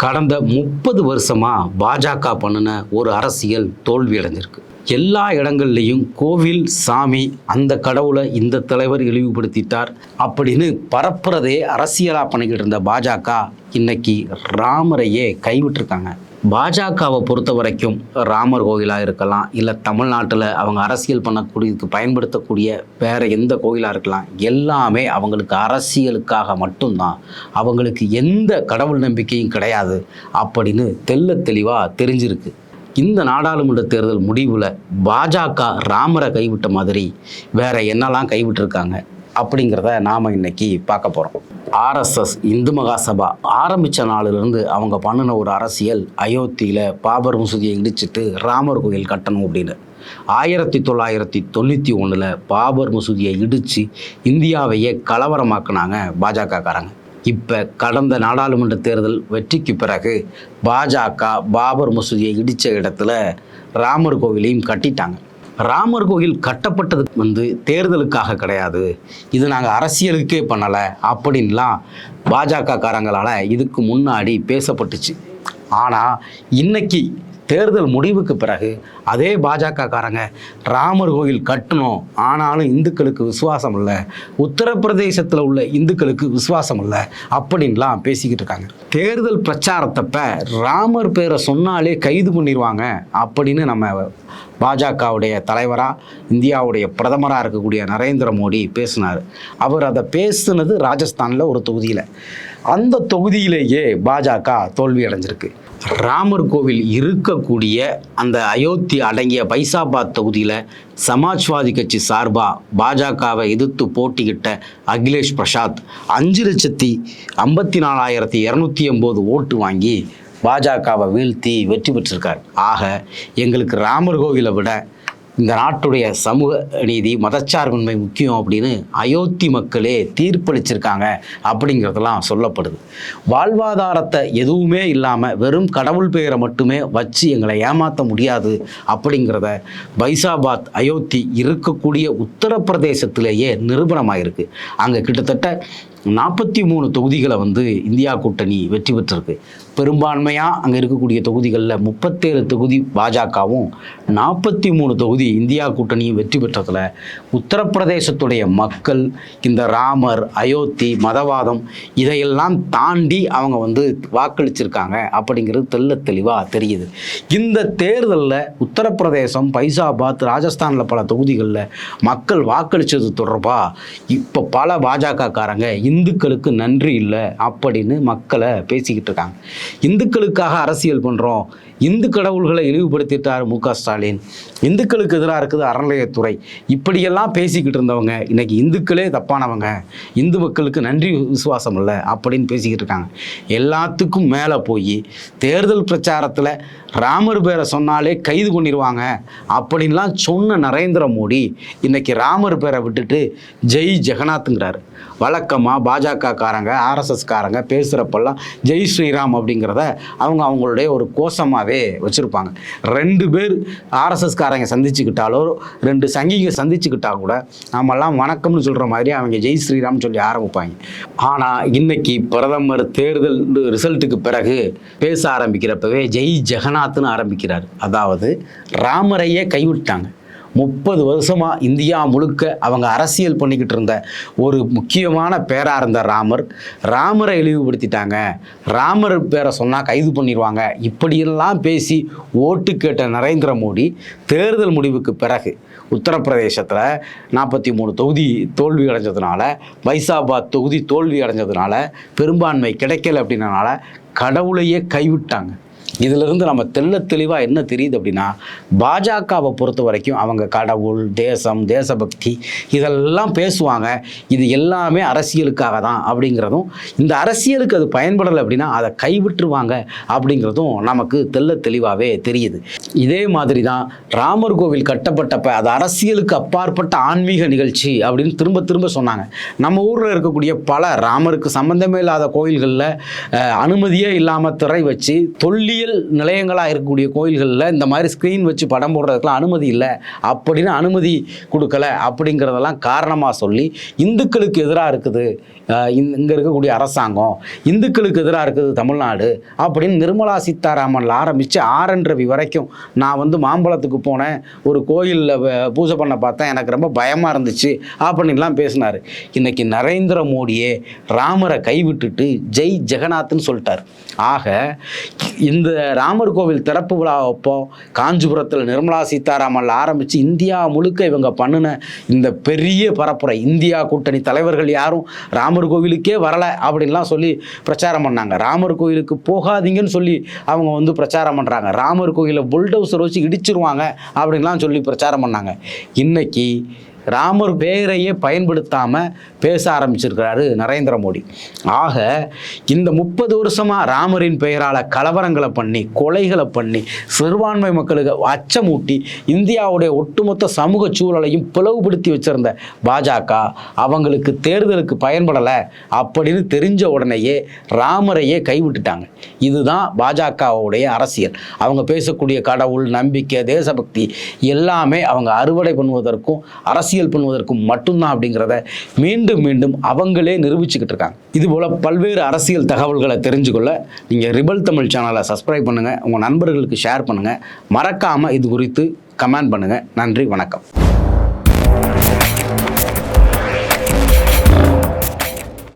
கடந்த 30 வருஷமா பாஜக பண்ணின ஒரு அரசியல் தோல்வி அடைஞ்சிருக்கு. எல்லா இடங்கள்லையும் கோவில், சாமி, அந்த கடவுளை இந்த தலைவர் இழிவுபடுத்திட்டார் அப்படின்னு பரப்புறதே அரசியலாக பண்ணிக்கிட்டு இருந்த பாஜக இன்னைக்கு ராமரையே கைவிட்டிருக்காங்க. பாஜகவை பொறுத்த வரைக்கும் ராமர் கோயிலாக இருக்கலாம், இல்லை தமிழ்நாட்டில் அவங்க அரசியல் பண்ணக்கூடியதுக்கு பயன்படுத்தக்கூடிய வேறு எந்த கோயிலாக இருக்கலாம், எல்லாமே அவங்களுக்கு அரசியலுக்காக மட்டும்தான். அவங்களுக்கு எந்த கடவுள் நம்பிக்கையும் கிடையாது அப்படின்னு தெளிவாக தெரிஞ்சிருக்கு. இந்த நாடாளுமன்ற தேர்தல் முடிவில் பாஜக ராமரை கைவிட்ட மாதிரி வேற என்னெல்லாம் கைவிட்டிருக்காங்க அப்படிங்கிறத நாம் இன்னைக்கு பார்க்க போகிறோம். ஆர்எஸ்எஸ் இந்து மகாசபா ஆரம்பித்த நாளிலிருந்து அவங்க பண்ணின ஒரு அரசியல், அயோத்தியில் பாபர் மசூதியை இடிச்சிட்டு ராமர் கோயில் கட்டணும் அப்படின்னு. 1991 பாபர் மசூதியை இடித்து இந்தியாவையே கலவரமாக்குனாங்க பாஜகக்காரங்க. இப்போ கடந்த நாடாளுமன்ற தேர்தல் வெற்றிக்கு பிறகு பாஜக பாபர் மசூதியை இடித்த இடத்துல ராமர் கோவிலையும் கட்டிட்டாங்க. ராமர் கோயில் கட்டப்பட்டது தேர்தலுக்காக கிடையாது, இது நாங்கள் அரசியலுக்கே பண்ணலை அப்படின்லாம் பாஜக காரங்களால் இதுக்கு முன்னாடி பேசப்பட்டுச்சு. ஆனால் இன்னைக்கு தேர்தல் முடிவுக்கு பிறகு அதே பாஜக காரங்க ராமர் கோயில் கட்டணும், ஆனாலும் இந்துக்களுக்கு விசுவாசம் இல்லை, உத்தரப்பிரதேசத்தில் உள்ள இந்துக்களுக்கு விசுவாசம் இல்லை அப்படின்லாம் பேசிக்கிட்டு இருக்காங்க. தேர்தல் பிரச்சாரத்தப்ப ராமர் பேரை சொன்னாலே கைது பண்ணிடுவாங்க அப்படின்னு நம்ம பாஜகவுடைய தலைவராக, இந்தியாவுடைய பிரதமராக இருக்கக்கூடிய நரேந்திர மோடி பேசினார். அவர் அதை பேசுனது ராஜஸ்தானில் ஒரு தொகுதியில். அந்த தொகுதியிலேயே பாஜக தோல்வி அடைஞ்சிருக்கு. ராமர் கோவில் இருக்கக்கூடிய அந்த அயோத்தி அடங்கிய பைசாபாத் தொகுதியில் சமாஜ்வாதி கட்சி சார்பாக பாஜகவை எதிர்த்து போட்டியிட்ட அகிலேஷ் பிரசாத் 5,54,280 ஓட்டு வாங்கி பாஜகவை வீழ்த்தி வெற்றி பெற்றிருக்கார். ஆக எங்களுக்கு ராமர் கோவிலை விட இந்த நாட்டுடைய சமூக நீதி, மதச்சார்பின்மை முக்கியம் அப்படின்னு அயோத்தி மக்களே தீர்ப்பளிச்சிருக்காங்க அப்படிங்கிறதெல்லாம் சொல்லப்படுது. வாழ்வாதாரத்தை எதுவுமே இல்லாமல் வெறும் கடவுள் பெயரை மட்டுமே வச்சு எங்களை ஏமாற்ற முடியாது அப்படிங்கிறத பைசாபாத் அயோத்தி இருக்கக்கூடிய உத்தரப்பிரதேசத்திலேயே நிரூபணமாயிருக்கு. அங்கே கிட்டத்தட்ட 43 தொகுதிகளை இந்தியா கூட்டணி வெற்றி பெற்றிருக்கு. பெரும்பான்மையாக அங்கே இருக்கக்கூடிய தொகுதிகளில் 37 தொகுதி பாஜகவும் 43 தொகுதி இந்தியா கூட்டணியும் வெற்றி பெற்றதில் உத்தரப்பிரதேசத்துடைய மக்கள் இந்த ராமர், அயோத்தி, மதவாதம் இதையெல்லாம் தாண்டி அவங்க வாக்களிச்சிருக்காங்க அப்படிங்கிறது தெளிவாக தெரியுது. இந்த தேர்தலில் உத்தரப்பிரதேசம், பைசாபாத், ராஜஸ்தானில் பல தொகுதிகளில் மக்கள் வாக்களித்தது தொடர்பாக இப்போ பல பாஜக காரங்க இந்துக்களுக்கு நன்றி இல்லை அப்படின்னு மக்களை பேசிக்கிட்டு இருக்காங்க. இந்துக்களுக்காக அரசியல் பண்ணுறோம், இந்து கடவுள்களை இழிவுபடுத்திட்டார் மு க ஸ்டாலின், இந்துக்களுக்கு எதிராக இருக்குது அறநிலையத்துறை, இப்படியெல்லாம் பேசிக்கிட்டு இருந்தவங்க இன்னைக்கு இந்துக்களே தப்பானவங்க, இந்து மக்களுக்கு நன்றி விசுவாசம் இல்லை அப்படின்னு பேசிக்கிட்டு இருக்காங்க. எல்லாத்துக்கும் மேலே போய் தேர்தல் பிரச்சாரத்தில் ராமர் பேரை சொன்னாலே கைது பண்ணிடுவாங்க அப்படின்லாம் சொன்ன நரேந்திர மோடி இன்னைக்கு ராமர் பேரை விட்டுட்டு ஜெய் ஜெகநாத்துங்கிறாரு. வழக்கமாக பாஜக காரங்க, ஆர்எஸ்எஸ் காரங்க பேசுகிறப்பெல்லாம் ஜெய் ஸ்ரீராம் அப்படிங்கிறத அவங்களுடைய ஒரு கோஷமாகவே வச்சுருப்பாங்க. 2 பேர் ஆர்எஸ்எஸ் காரங்க சந்திச்சுக்கிட்டாலோ, 2 சங்கிங்க சந்திச்சுக்கிட்டா கூட நம்மெல்லாம் வணக்கம்னு சொல்கிற மாதிரி அவங்க ஜெய் ஸ்ரீராம் சொல்லி ஆரம்பிப்பாங்க. ஆனால் இன்னைக்கு பிரதமர் தேர்தல் ரிசல்ட்டுக்கு பிறகு பேச ஆரம்பிக்கிறப்பவே ஜெய் ஜெகநாத்னு ஆரம்பிக்கிறார். அதாவது ராமரையே கைவிட்டாங்க. 30 வருஷமாக இந்தியா முழுக்க அவங்க அரசியல் பண்ணிக்கிட்டு இருந்த ஒரு முக்கியமான பேராக இருந்த ராமரை இழிவுபடுத்திட்டாங்க, ராமர் பேரை சொன்னால் கைது பண்ணிடுவாங்க இப்படியெல்லாம் பேசி ஓட்டு கேட்ட நரேந்திர மோடி தேர்தல் முடிவுக்கு பிறகு உத்தரப்பிரதேசத்தில் 43 தொகுதி தோல்வி அடைஞ்சதுனால, பைசாபாத் தொகுதி தோல்வி அடைஞ்சதுனால, பெரும்பான்மை கிடைக்கல அப்படின்றனால கடவுளையே கைவிட்டாங்க. இதிலிருந்து நம்ம தெளிவாக என்ன தெரியுது அப்படின்னா, பாஜகவை பொறுத்த வரைக்கும் அவங்க கடவுள், தேசம், தேசபக்தி இதெல்லாம் பேசுவாங்க, இது எல்லாமே அரசியலுக்காக தான் அப்படிங்கிறதும், இந்த அரசியலுக்கு அது பயன்படலை அப்படின்னா அதை கைவிட்டுருவாங்க அப்படிங்கிறதும் நமக்கு தெளிவாகவே தெரியுது. இதே மாதிரி தான் ராமர் கோவில் கட்டப்பட்டப்ப அது அரசியலுக்கு அப்பாற்பட்ட ஆன்மீக நிகழ்ச்சி அப்படின்னு திரும்ப சொன்னாங்க. நம்ம ஊரில் இருக்கக்கூடிய பல ராமருக்கு சம்பந்தமே இல்லாத கோயில்களில் அனுமதியே இல்லாமல் திரை வச்சு தொல்லிய தொல்லியல் நிலையங்களாக இருக்கக்கூடிய கோயில்களில் இந்த மாதிரி ஸ்க்ரீன் வச்சு படம் போடுறதுக்கெலாம் அனுமதி இல்லை அப்படின்னு அனுமதி கொடுக்கல அப்படிங்கிறதெல்லாம் காரணமாக சொல்லி இந்துக்களுக்கு எதிராக இருக்குது இங்கே இருக்கக்கூடிய அரசாங்கம், இந்துக்களுக்கு எதிராக இருக்குது தமிழ்நாடு அப்படின்னு நிர்மலா சீதாராமனில் ஆரம்பித்து ஆர்என் ரவி வரைக்கும் நான் மாம்பழத்துக்கு போனேன், ஒரு கோயிலில் பூஜை பண்ண பார்த்தேன், எனக்கு ரொம்ப பயமாக இருந்துச்சு அப்படின்லாம் பேசினார். இன்றைக்கி நரேந்திர மோடியே ராமரை கைவிட்டுட்டு ஜெய் ஜெகநாத்னு சொல்லிட்டார். ஆக இந்த ராமர் கோவில் திறப்பு விழாவப்போ காஞ்சிபுரத்தில் நிர்மலா சீதாராமனில் ஆரம்பித்து இந்தியா முழுக்க இவங்க பண்ணின இந்த பெரிய பரப்புரை, இந்தியா கூட்டணி தலைவர்கள் யாரும் ராமர் கோவிலுக்கே வரலை அப்படின்லாம் சொல்லி பிரச்சாரம் பண்ணாங்க. ராமர் கோவிலுக்கு போகாதீங்கன்னு சொல்லி அவங்க பிரச்சாரம் பண்ணுறாங்க. ராமர் கோவிலை புல்டோசர் வச்சு இடிச்சிருவாங்க அப்படின்லாம் சொல்லி பிரச்சாரம் பண்ணாங்க. இன்னைக்கு ராமர் பெயரையே பயன்படுத்தாமல் பேச ஆரம்பிச்சிருக்கிறாரு நரேந்திர மோடி. ஆக இந்த 30 வருஷமாக ராமரின் பெயரால் கலவரங்களை பண்ணி, கொலைகளை பண்ணி, சிறுபான்மை மக்களுக்கு அச்சமூட்டி இந்தியாவுடைய ஒட்டுமொத்த சமூக சூழலையும் பிளவுபடுத்தி வச்சிருந்த பாஜக அவங்களுக்கு தேர்தலுக்கு பயன்படலை அப்படின்னு தெரிஞ்ச உடனேயே ராமரையே கைவிட்டுட்டாங்க. இதுதான் பாஜகவுடைய அரசியல். அவங்க பேசக்கூடிய கடவுள், நம்பிக்கை, தேசபக்தி எல்லாமே அவங்க அறுவடை பண்ணுவதற்கும் அரசியல் பண்ணுவதற்கும் மட்டும்தான் அப்படிங்கிறத மீண்டும் மீண்டும் அவங்களே நிரூபிச்சுக்கிட்டு இருக்காங்க. இதுபோல் பல்வேறு அரசியல் தகவல்களை தெரிஞ்சுக்கொள்ள நீங்கள் ரிபல் தமிழ் சேனலை சப்ஸ்கிரைப் பண்ணுங்கள், உங்கள் நண்பர்களுக்கு ஷேர் பண்ணுங்கள், மறக்காமல் இது குறித்து கமெண்ட் பண்ணுங்கள். நன்றி, வணக்கம்.